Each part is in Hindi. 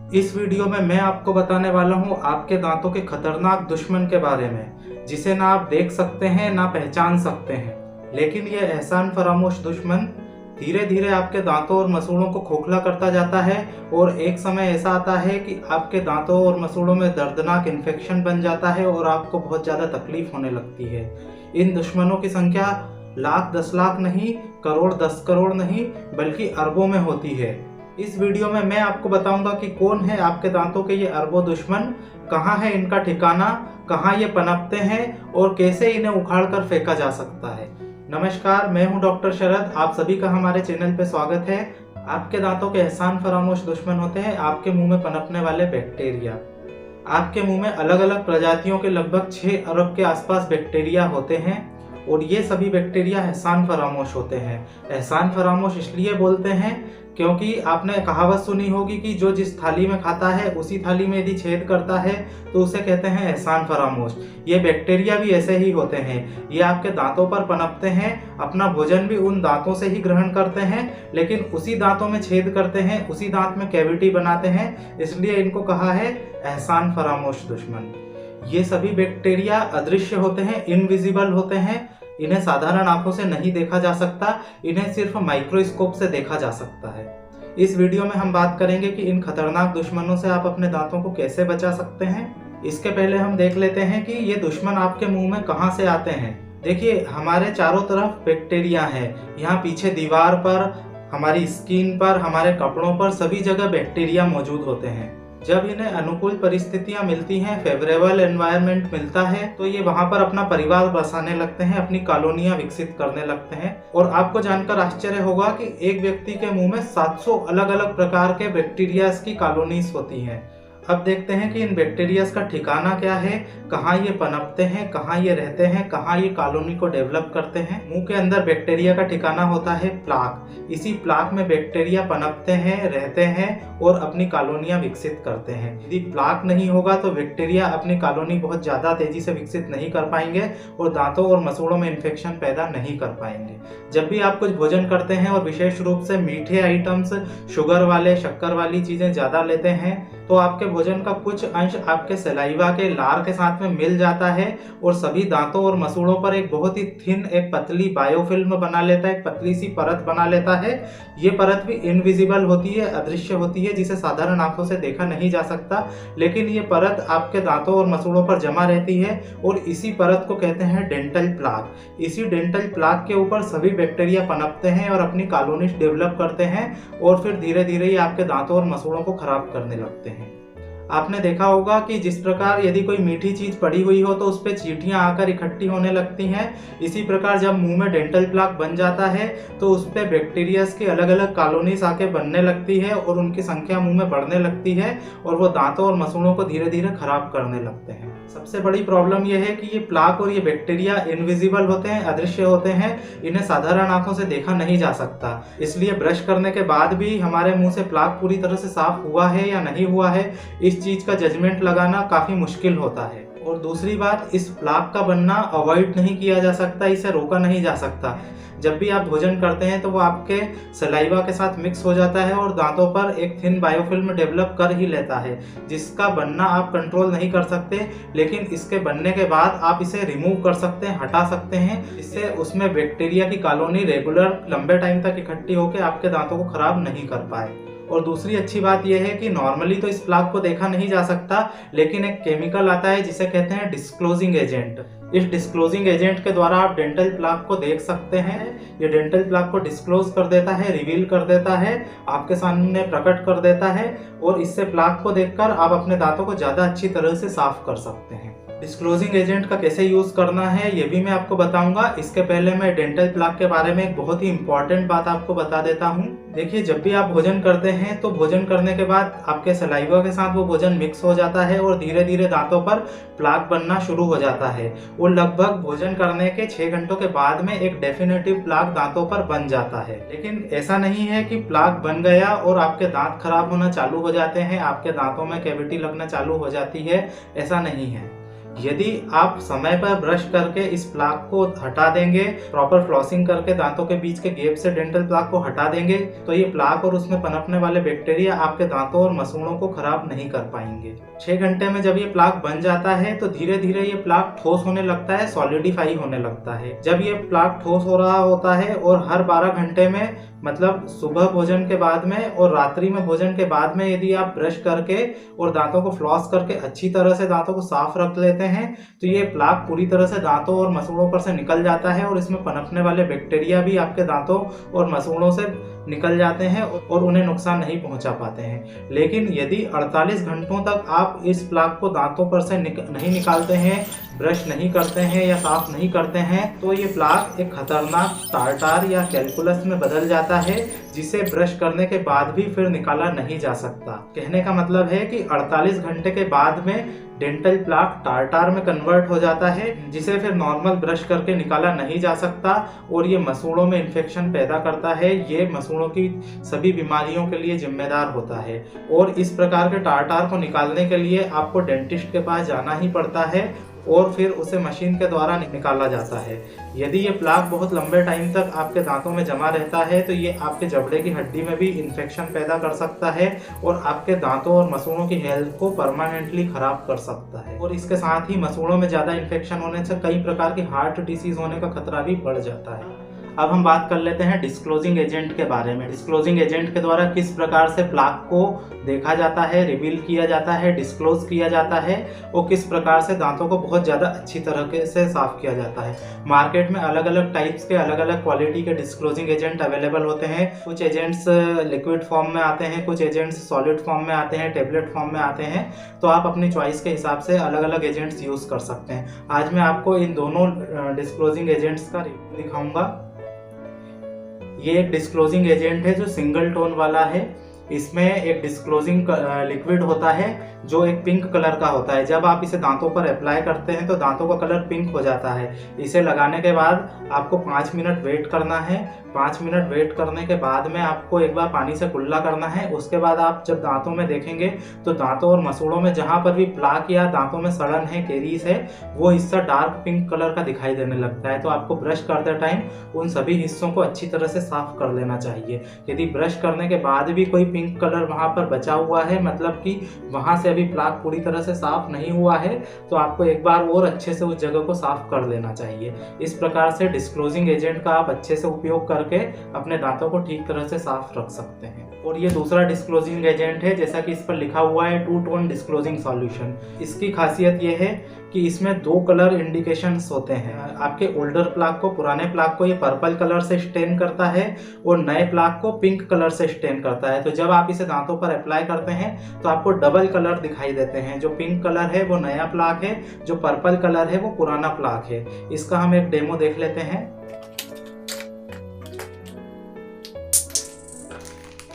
इस वीडियो में मैं आपको बताने वाला हूँ आपके दांतों के खतरनाक दुश्मन के बारे में, जिसे ना आप देख सकते हैं ना पहचान सकते हैं, लेकिन यह एहसान फरामोश दुश्मन धीरे धीरे आपके दांतों और मसूड़ों को खोखला करता जाता है और एक समय ऐसा आता है कि आपके दांतों और मसूड़ों में दर्दनाक इन्फेक्शन बन जाता है और आपको बहुत ज़्यादा तकलीफ होने लगती है। इन दुश्मनों की संख्या लाख 10 लाख नहीं, करोड़ 10 करोड़ नहीं, बल्कि अरबों में होती है। इस वीडियो में मैं आपको बताऊंगा कि कौन है आपके दांतों के ये अरबों दुश्मन, कहाँ है इनका ठिकाना, कहाँ ये पनपते हैं और कैसे इन्हें उखाड़ कर फेंका जा सकता है। नमस्कार, मैं हूं डॉक्टर शरद। आप सभी का हमारे चैनल पे स्वागत है। आपके दांतों के एहसान फरामोश दुश्मन होते हैं आपके मुंह में पनपने वाले बैक्टीरिया। आपके मुंह में अलग अलग प्रजातियों के लगभग 6 अरब के आसपास बैक्टीरिया होते हैं और ये सभी बैक्टीरिया एहसान फरामोश होते हैं। एहसान फरामोश इसलिए बोलते हैं क्योंकि आपने कहावत सुनी होगी कि जो जिस थाली में खाता है उसी थाली में यदि छेद करता है तो उसे कहते हैं एहसान फरामोश। ये बैक्टीरिया भी ऐसे ही होते हैं। ये आपके दांतों पर पनपते हैं, अपना भोजन भी उन दांतों से ही ग्रहण करते हैं, लेकिन उसी दांतों में छेद करते हैं, उसी दांत में कैविटी बनाते हैं, इसलिए इनको कहा है एहसान फरामोश दुश्मन। ये सभी बैक्टीरिया अदृश्य होते हैं, इनविजिबल होते हैं। इन्हें साधारण आंखों से नहीं देखा जा सकता, इन्हें सिर्फ माइक्रोस्कोप से देखा जा सकता है। इस वीडियो में हम बात करेंगे कि इन खतरनाक दुश्मनों से आप अपने दांतों को कैसे बचा सकते हैं। इसके पहले हम देख लेते हैं कि ये दुश्मन आपके मुंह में कहां से आते हैं। देखिए, हमारे चारों तरफ बैक्टीरिया है। यहाँ पीछे दीवार पर, हमारी स्किन पर, हमारे कपड़ों पर, सभी जगह बैक्टीरिया मौजूद होते हैं। जब इन्हें अनुकूल परिस्थितियां मिलती हैं, फेवरेबल एनवायरनमेंट मिलता है, तो ये वहां पर अपना परिवार बसाने लगते हैं, अपनी कॉलोनियां विकसित करने लगते हैं। और आपको जानकर आश्चर्य होगा कि एक व्यक्ति के मुंह में 700 अलग अलग प्रकार के बैक्टीरियाज की कॉलोनीज होती हैं। अब देखते हैं कि इन बैक्टीरियाज का ठिकाना क्या है, कहाँ ये पनपते हैं, कहाँ ये रहते हैं, कहाँ ये कॉलोनी को डेवलप करते हैं। मुंह के अंदर बैक्टीरिया का ठिकाना होता है प्लाक। इसी प्लाक में बैक्टीरिया पनपते हैं, रहते हैं और अपनी कॉलोनियां विकसित करते हैं। यदि प्लाक नहीं होगा तो बैक्टीरिया अपनी कॉलोनी बहुत ज़्यादा तेजी से विकसित नहीं कर पाएंगे और दांतों और मसूड़ों में इन्फेक्शन पैदा नहीं कर पाएंगे। जब भी आप कुछ भोजन करते हैं और विशेष रूप से मीठे आइटम्स, शुगर वाले, शक्कर वाली चीज़ें ज़्यादा लेते हैं, तो आपके भोजन का कुछ अंश आपके सलाइवा के लार के साथ में मिल जाता है और सभी दांतों और मसूड़ों पर एक बहुत ही थिन, एक पतली बायोफिल्म बना लेता है, एक पतली सी परत बना लेता है। ये परत भी इनविजिबल होती है, अदृश्य होती है, जिसे साधारण आंखों से देखा नहीं जा सकता, लेकिन ये परत आपके दांतों और मसूड़ों पर जमा रहती है और इसी परत को कहते हैं डेंटल प्लाक। इसी डेंटल प्लाक के ऊपर सभी बैक्टीरिया पनपते हैं और अपनी कॉलोनीज डेवलप करते हैं और फिर धीरे धीरे ये आपके दांतों और मसूड़ों को खराब करने लगते हैं। आपने देखा होगा कि जिस प्रकार यदि कोई मीठी चीज पड़ी हुई हो तो उस पर चींटियां आकर इकट्ठी होने लगती हैं, इसी प्रकार जब मुंह में डेंटल प्लाक बन जाता है तो उस पर बैक्टीरियाज की अलग अलग कॉलोनीज आके बनने लगती है और उनकी संख्या मुंह में बढ़ने लगती है और वो दांतों और मसूड़ों को धीरे धीरे खराब करने लगते हैं। सबसे बड़ी प्रॉब्लम यह है कि ये प्लाक और ये बैक्टीरिया इनविजिबल होते हैं, अदृश्य होते हैं, इन्हें साधारण आंखों से देखा नहीं जा सकता। इसलिए ब्रश करने के बाद भी हमारे मुंह से प्लाक पूरी तरह से साफ हुआ है या नहीं हुआ है, इस चीज का जजमेंट लगाना काफी मुश्किल होता है। और दूसरी बात, इस प्लाक का बनना अवॉइड नहीं किया जा सकता, इसे रोका नहीं जा सकता। जब भी आप भोजन करते हैं तो वो आपके सलाइवा के साथ मिक्स हो जाता है और दांतों पर एक थिन बायोफिल्म डेवलप कर ही लेता है, जिसका बनना आप कंट्रोल नहीं कर सकते, लेकिन इसके बनने के बाद आप इसे रिमूव कर सकते हैं, हटा सकते हैं, इससे उसमें बैक्टीरिया की कॉलोनी रेगुलर लंबे टाइम तक इकट्ठी होकर आपके दांतों को खराब नहीं कर पाए। और दूसरी अच्छी बात यह है कि नॉर्मली तो इस प्लाक को देखा नहीं जा सकता, लेकिन एक केमिकल आता है जिसे कहते हैं डिस्क्लोजिंग एजेंट। इस डिस्क्लोजिंग एजेंट के द्वारा आप डेंटल प्लाक को देख सकते हैं। ये डेंटल प्लाक को डिस्क्लोज कर देता है, रिवील कर देता है, आपके सामने प्रकट कर देता है और इससे प्लाक को देखकर आप अपने दांतों को ज़्यादा अच्छी तरह से साफ कर सकते हैं। डिस्क्लोजिंग एजेंट का कैसे यूज करना है ये भी मैं आपको बताऊंगा। इसके पहले मैं डेंटल प्लाक के बारे में एक बहुत ही इंपॉर्टेंट बात आपको बता देता हूँ। देखिए, जब भी आप भोजन करते हैं तो भोजन करने के बाद आपके सलाइवा के साथ वो भोजन मिक्स हो जाता है और धीरे धीरे दांतों पर प्लाक बनना शुरू हो जाता है। वो लगभग भोजन करने के 6 घंटों के बाद में एक डेफिनेटिव प्लाक दांतों पर बन जाता है। लेकिन ऐसा नहीं है कि प्लाक बन गया और आपके दांत खराब होना चालू हो जाते हैं, आपके दांतों में कैविटी लगना चालू हो जाती है, ऐसा नहीं है। यदि आप समय पर ब्रश करके इस प्लाक को हटा देंगे, प्रॉपर फ्लॉसिंग करके दांतों के बीच के गैप से डेंटल प्लाक को हटा देंगे, तो ये प्लाक और उसमें पनपने वाले बैक्टीरिया आपके दांतों और मसूड़ों को खराब नहीं कर पाएंगे। 6 घंटे में जब ये प्लाक बन जाता है तो धीरे धीरे ये प्लाक ठोस होने लगता है, सॉलिडिफाई होने लगता है। जब ये प्लाक ठोस हो रहा होता है और हर 12 घंटे में, मतलब सुबह भोजन के बाद में और रात्रि में भोजन के बाद में यदि आप ब्रश करके और दांतों को फ्लॉस करके अच्छी तरह से दांतों को साफ रख लेते हैं तो ये प्लाक पूरी तरह से दांतों और मसूड़ों पर से निकल जाता है और इसमें पनपने वाले बैक्टीरिया भी आपके दांतों और मसूड़ों से निकल जाते हैं और उन्हें नुकसान नहीं पहुंचा पाते हैं। लेकिन यदि 48 घंटों तक आप इस प्लाक को दांतों पर से नहीं निकालते हैं, ब्रश नहीं करते हैं या साफ नहीं करते हैं, तो ये प्लाक एक खतरनाक टार्टार या कैलकुलस में बदल जाता है, जिसे ब्रश करने के बाद भी फिर निकाला नहीं जा सकता। कहने का मतलब है कि 48 घंटे के बाद में डेंटल प्लाक टार्टार में कन्वर्ट हो जाता है, जिसे फिर नॉर्मल ब्रश करके निकाला नहीं जा सकता और ये मसूड़ों में इन्फेक्शन पैदा करता है। ये मसूड़ों की सभी बीमारियों के लिए जिम्मेदार होता है और इस प्रकार के टार्टार को निकालने के लिए आपको डेंटिस्ट के पास जाना ही पड़ता है और फिर उसे मशीन के द्वारा निकाला जाता है। यदि ये प्लाक बहुत लंबे टाइम तक आपके दांतों में जमा रहता है तो ये आपके जबड़े की हड्डी में भी इन्फेक्शन पैदा कर सकता है और आपके दांतों और मसूड़ों की हेल्थ को परमानेंटली खराब कर सकता है। और इसके साथ ही मसूड़ों में ज़्यादा इन्फेक्शन होने से कई प्रकार की हार्ट डिसीज होने का खतरा भी बढ़ जाता है। अब हम बात कर लेते हैं डिस्क्लोजिंग एजेंट के बारे में। डिस्क्लोजिंग एजेंट के द्वारा किस प्रकार से प्लाक को देखा जाता है, रिवील किया जाता है, डिस्क्लोज किया जाता है और किस प्रकार से दांतों को बहुत ज़्यादा अच्छी तरह से साफ किया जाता है। मार्केट में अलग अलग टाइप्स के, अलग अलग क्वालिटी के डिस्क्लोजिंग एजेंट अवेलेबल होते हैं। कुछ एजेंट्स लिक्विड फॉर्म में आते हैं, कुछ एजेंट्स सॉलिड फॉर्म में आते हैं, टेबलेट फॉर्म में आते हैं। तो आप अपनी चॉइस के हिसाब से अलग अलग एजेंट्स यूज़ कर सकते हैं। आज मैं आपको इन दोनों डिस्क्लोजिंग एजेंट्स का रिव्यू दिखाऊंगा। ये एक डिस्क्लोजिंग एजेंट है जो सिंगल टोन वाला है। इसमें एक डिस्क्लोजिंग लिक्विड होता है जो एक पिंक कलर का होता है। जब आप इसे दांतों पर अप्लाई करते हैं तो दांतों का कलर पिंक हो जाता है। इसे लगाने के बाद आपको 5 मिनट वेट करना है। 5 मिनट वेट करने के बाद में आपको एक बार पानी से कुल्ला करना है। उसके बाद आप जब दांतों में देखेंगे तो दांतों और मसूड़ों में जहाँ पर भी प्लाक या दांतों में सड़न है, केरीज है, वो हिस्सा डार्क पिंक कलर का दिखाई देने लगता है। तो आपको ब्रश करते टाइम उन सभी हिस्सों को अच्छी तरह से साफ कर लेना चाहिए। यदि ब्रश करने के बाद भी कोई पिंक कलर वहाँ पर बचा हुआ है, मतलब कि वहाँ से अभी प्लाक पूरी तरह से साफ नहीं हुआ है, तो आपको एक बार और अच्छे से उस जगह को साफ कर लेना चाहिए। इस प्रकार से डिस्क्लोजिंग एजेंट का आप अच्छे से उपयोग करके अपने दांतों को ठीक तरह से साफ रख सकते हैं। और ये दूसरा डिस्क्लोजिंग एजेंट है, जैसा कि इस पर लिखा हुआ है 2 टोन डिस्क्लोजिंग सॉल्यूशन। इसकी खासियत ये है कि इसमें 2 कलर इंडिकेशंस होते हैं। आपके ओल्डर प्लाक को, पुराने प्लाक को ये पर्पल कलर से स्टेन करता है और नए प्लाक को पिंक कलर से स्टेन करता है। तो जब आप इसे दांतों पर अप्लाई करते हैं तो आपको डबल कलर दिखाई देते हैं। जो पिंक कलर है वो नया प्लाक है, जो पर्पल कलर है वो पुराना प्लाक है। इसका हम एक डेमो देख लेते हैं।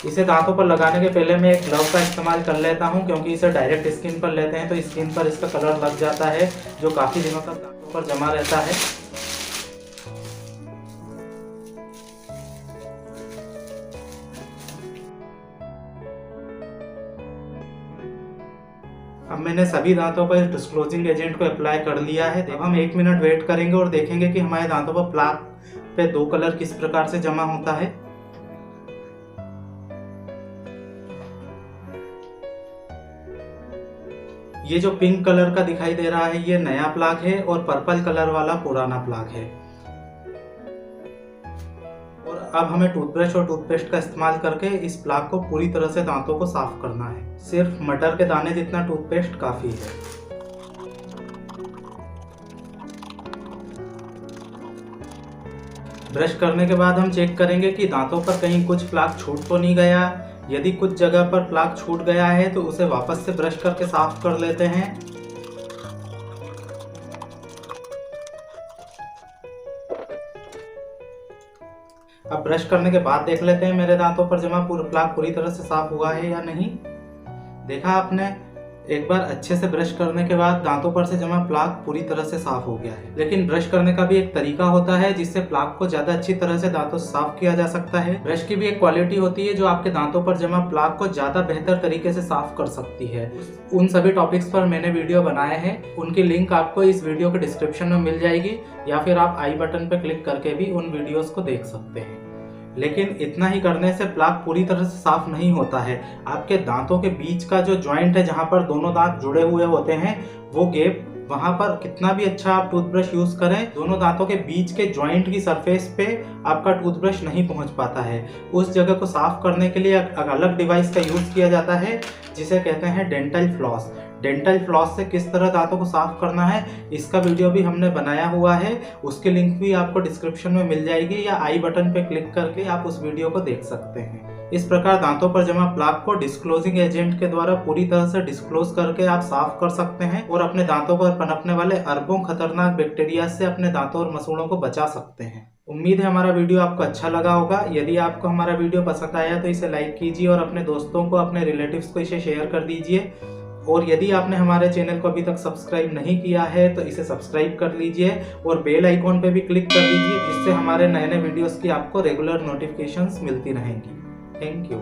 इसे दांतों पर लगाने के पहले मैं एक ग्लव का इस्तेमाल कर लेता हूं, क्योंकि इसे डायरेक्ट स्किन पर लेते हैं तो स्किन पर इसका कलर लग जाता है, जो काफ़ी दिनों तक दांतों पर जमा रहता है। अब मैंने सभी दांतों पर इस डिस्क्लोजिंग एजेंट को अप्लाई कर लिया है। अब हम 1 मिनट वेट करेंगे और देखेंगे कि हमारे दांतों पर प्लाक पे 2 कलर किस प्रकार से जमा होता है। ये जो पिंक कलर का दिखाई दे रहा है ये नया प्लाक है और पर्पल कलर वाला पुराना प्लाक है। और अब हमें टूथब्रश और टूथपेस्ट का इस्तेमाल करके इस प्लाक को पूरी तरह से दांतों को साफ करना है। सिर्फ मटर के दाने जितना टूथपेस्ट काफी है। ब्रश करने के बाद हम चेक करेंगे कि दांतों पर कहीं कुछ प्लाक छूट तो नहीं गया। यदि कुछ जगह पर प्लाक छूट गया है तो उसे वापस से ब्रश करके साफ कर लेते हैं। अब ब्रश करने के बाद देख लेते हैं मेरे दांतों पर जमा पूरा प्लाक पूरी तरह से साफ हुआ है या नहीं। देखा आपने, एक बार अच्छे से ब्रश करने के बाद दांतों पर से जमा प्लाक पूरी तरह से साफ हो गया है। लेकिन ब्रश करने का भी एक तरीका होता है जिससे प्लाक को ज्यादा अच्छी तरह से दांतों से साफ किया जा सकता है। ब्रश की भी एक क्वालिटी होती है जो आपके दांतों पर जमा प्लाक को ज्यादा बेहतर तरीके से साफ कर सकती है। उन सभी टॉपिक्स पर मैंने वीडियो बनाए हैं, उनकी लिंक आपको इस वीडियो के डिस्क्रिप्शन में मिल जाएगी, या फिर आप आई बटन पर क्लिक करके भी उन वीडियोस को देख सकते हैं। लेकिन इतना ही करने से प्लाक पूरी तरह से साफ नहीं होता है। आपके दांतों के बीच का जो जॉइंट है, जहां पर दोनों दांत जुड़े हुए होते हैं, वो गैप, वहां पर कितना भी अच्छा आप टूथब्रश यूज करें, दोनों दांतों के बीच के जॉइंट की सरफेस पे आपका टूथब्रश नहीं पहुंच पाता है। उस जगह को साफ करने के लिए एक अलग डिवाइस का यूज किया जाता है जिसे कहते हैं डेंटल फ्लॉस। डेंटल फ्लॉस से किस तरह दांतों को साफ करना है, इसका वीडियो भी हमने बनाया हुआ है, उसकी लिंक भी आपको डिस्क्रिप्शन में मिल जाएगी, या आई बटन पे क्लिक करके आप उस वीडियो को देख सकते हैं। इस प्रकार दांतों पर जमा प्लाक को डिस्क्लोजिंग एजेंट के द्वारा पूरी तरह से डिस्क्लोज करके आप साफ कर सकते हैं और अपने दांतों पर पनपने वाले अरबों खतरनाक बैक्टीरिया से अपने दांतों और मसूड़ों को बचा सकते हैं। उम्मीद है हमारा वीडियो आपको अच्छा लगा होगा। यदि आपको हमारा वीडियो पसंद आया तो इसे लाइक कीजिए और अपने दोस्तों को, अपने रिलेटिव्स को इसे शेयर कर दीजिए। और यदि आपने हमारे चैनल को अभी तक सब्सक्राइब नहीं किया है तो इसे सब्सक्राइब कर लीजिए और बेल आइकॉन पे भी क्लिक कर दीजिए, जिससे हमारे नए नए वीडियोस की आपको रेगुलर नोटिफिकेशंस मिलती रहेंगी। Thank you.